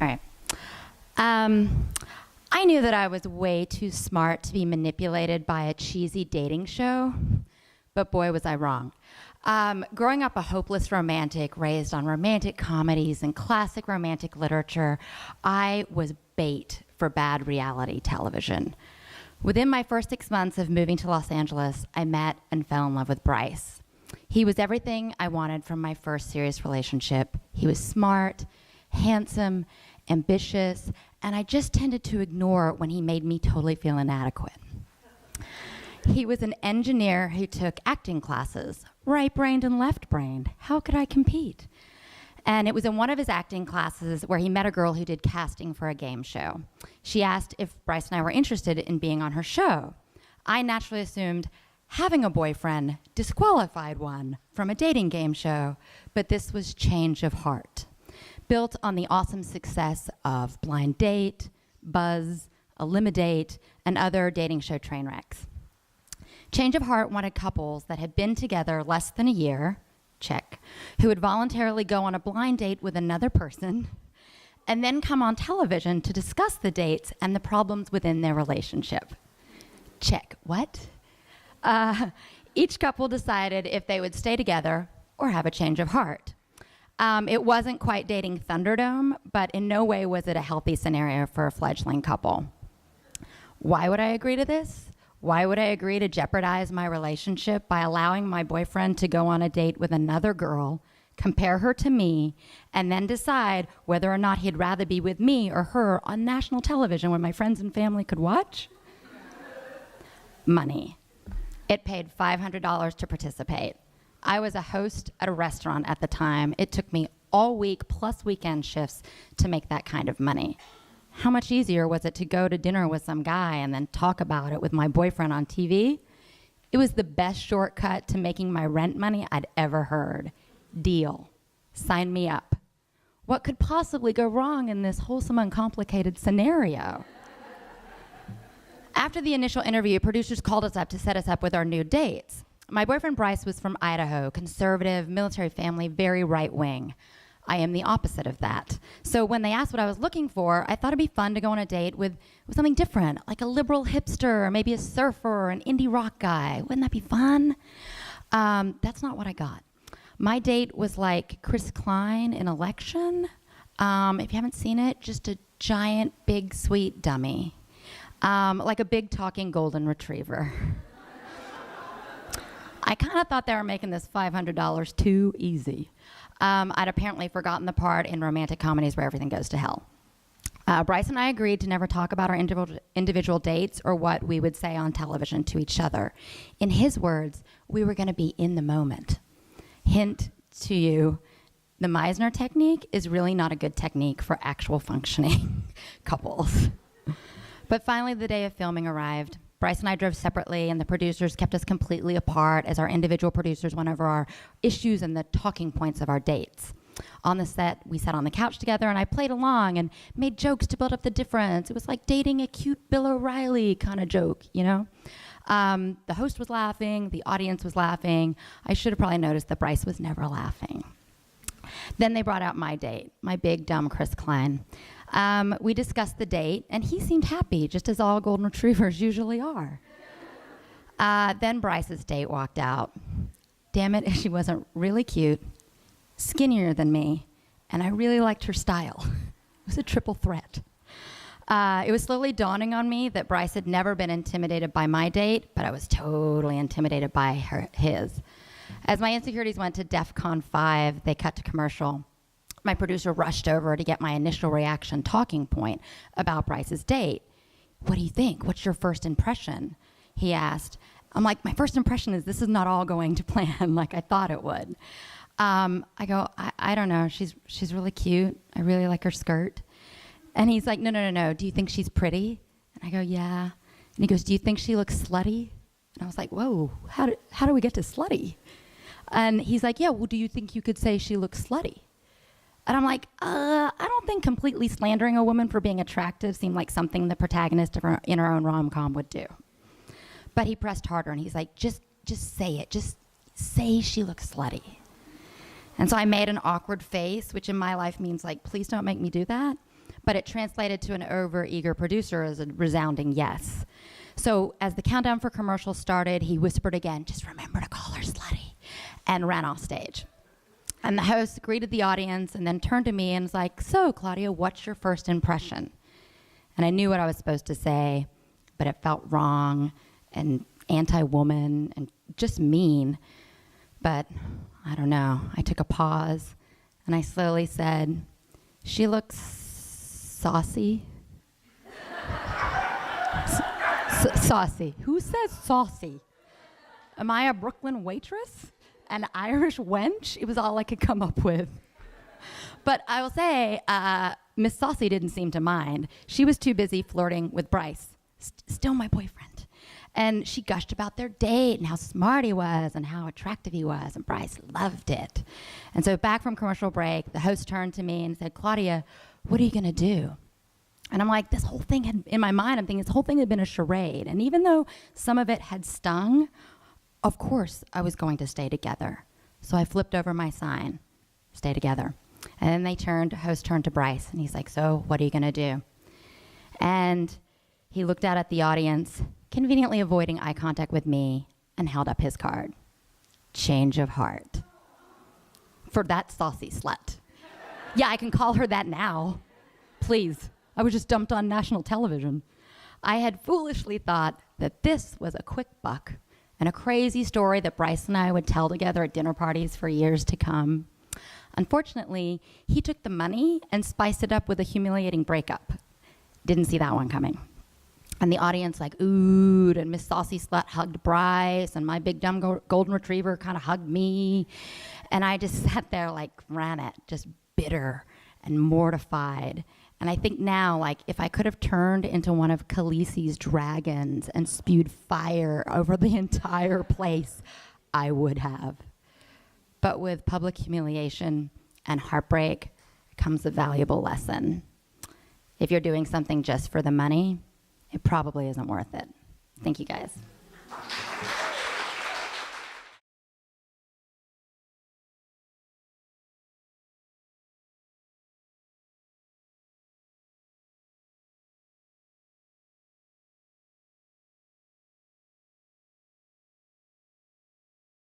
All right. I knew that I was way too smart to be manipulated by a cheesy dating show, but boy, was I wrong. Growing up a hopeless romantic, raised on romantic comedies and classic romantic literature, I was bait for bad reality television. Within my first 6 months of moving to Los Angeles, I met and fell in love with Bryce. He was everything I wanted from my first serious relationship. He was smart, handsome, ambitious, and I just tended to ignore when he made me totally feel inadequate. He was an engineer who took acting classes, right-brained and left-brained. How could I compete? And it was in one of his acting classes where he met a girl who did casting for a game show. She asked if Bryce and I were interested in being on her show. I naturally assumed having a boyfriend disqualified one from a dating game show, but this was change of heart, built on the awesome success of Blind Date, Buzz, Eliminate, and other dating show train wrecks. Change of Heart wanted couples that had been together less than a year, check, who would voluntarily go on a blind date with another person, and then come on television to discuss the dates and the problems within their relationship. Check, what? Each couple decided if they would stay together or have a change of heart. It wasn't quite dating Thunderdome, but in no way was it a healthy scenario for a fledgling couple. Why would I agree to this? Why would I agree to jeopardize my relationship by allowing my boyfriend to go on a date with another girl, compare her to me, and then decide whether or not he'd rather be with me or her on national television when my friends and family could watch? Money. It paid $500 to participate. I was a host at a restaurant at the time. It took me all week plus weekend shifts to make that kind of money. How much easier was it to go to dinner with some guy and then talk about it with my boyfriend on TV? It was the best shortcut to making my rent money I'd ever heard. Deal. Sign me up. What could possibly go wrong in this wholesome, uncomplicated scenario? After the initial interview, producers called us up to set us up with our new dates. My boyfriend Bryce was from Idaho, conservative, military family, very right-wing. I am the opposite of that. So when they asked what I was looking for, I thought it'd be fun to go on a date with something different, like a liberal hipster, or maybe a surfer, or an indie rock guy. Wouldn't that be fun? That's not what I got. My date was like Chris Klein in Election. If you haven't seen it, just a giant, big, sweet dummy. Like a big talking golden retriever. I kind of thought they were making this $500 too easy. I'd apparently forgotten the part in romantic comedies where everything goes to hell. Bryce and I agreed to never talk about our individual dates or what we would say on television to each other. In his words, we were going to be in the moment. Hint to you, the Meisner technique is really not a good technique for actual functioning couples. But finally, the day of filming arrived. Bryce and I drove separately, and the producers kept us completely apart as our individual producers went over our issues and the talking points of our dates. On the set, we sat on the couch together, and I played along and made jokes to build up the difference. It was like dating a cute Bill O'Reilly kind of joke, you know? The host was laughing, the audience was laughing. I should have probably noticed that Bryce was never laughing. Then they brought out my date, my big, dumb Chris Klein. We discussed the date, and he seemed happy, just as all golden retrievers usually are. Then Bryce's date walked out. Damn it, she wasn't really cute, skinnier than me, and I really liked her style. It was a triple threat. It was slowly dawning on me that Bryce had never been intimidated by my date, but I was totally intimidated by his. As my insecurities went to DEFCON 5, they cut to commercial. My producer rushed over to get my initial reaction talking point about Bryce's date. What do you think? What's your first impression? He asked. I'm like, my first impression is this is not all going to plan like I thought it would. I go, I don't know. She's really cute. I really like her skirt. And he's like, no. Do you think she's pretty? And I go, yeah. And he goes, do you think she looks slutty? And I was like, whoa, how do we get to slutty? And he's like, yeah, well, do you think you could say she looks slutty? And I'm like, I don't think completely slandering a woman for being attractive seemed like something the protagonist in her own rom-com would do. But he pressed harder, and he's like, just say it. Just say she looks slutty. And so I made an awkward face, which in my life means like, please don't make me do that. but it translated to an over-eager producer as a resounding yes. So as the countdown for commercials started, he whispered again, "Just remember to call her slutty," and ran off stage. And the host greeted the audience and then turned to me and was like, "So, Claudia, what's your first impression?" And I knew what I was supposed to say, but it felt wrong and anti-woman and just mean. But I don't know. I took a pause and I slowly said, "She looks saucy." Saucy. Who says saucy? Am I a Brooklyn waitress? An Irish wench? It was all I could come up with. But I will say, Miss Saucy didn't seem to mind. She was too busy flirting with Bryce, still my boyfriend. And she gushed about their date and how smart he was and how attractive he was, and Bryce loved it. And so back from commercial break, the host turned to me and said, "Claudia, what are you gonna do?" And I'm like, this whole thing had, in my mind, I'm thinking this whole thing had been a charade. And even though some of it had stung, of course I was going to stay together. So I flipped over my sign, "Stay together." And then host turned to Bryce, and he's like, "So what are you gonna do?" And he looked out at the audience, conveniently avoiding eye contact with me, and held up his card. Change of heart. For that saucy slut. Yeah, I can call her that now. Please. I was just dumped on national television. I had foolishly thought that this was a quick buck and a crazy story that Bryce and I would tell together at dinner parties for years to come. Unfortunately, he took the money and spiced it up with a humiliating breakup. Didn't see that one coming. And the audience oohed, and Miss Saucy Slut hugged Bryce, and my big dumb golden retriever kind of hugged me. And I just sat there granite, just bitter and mortified. And I think now, if I could have turned into one of Khaleesi's dragons and spewed fire over the entire place, I would have. But with public humiliation and heartbreak comes a valuable lesson. If you're doing something just for the money, it probably isn't worth it. Thank you, guys.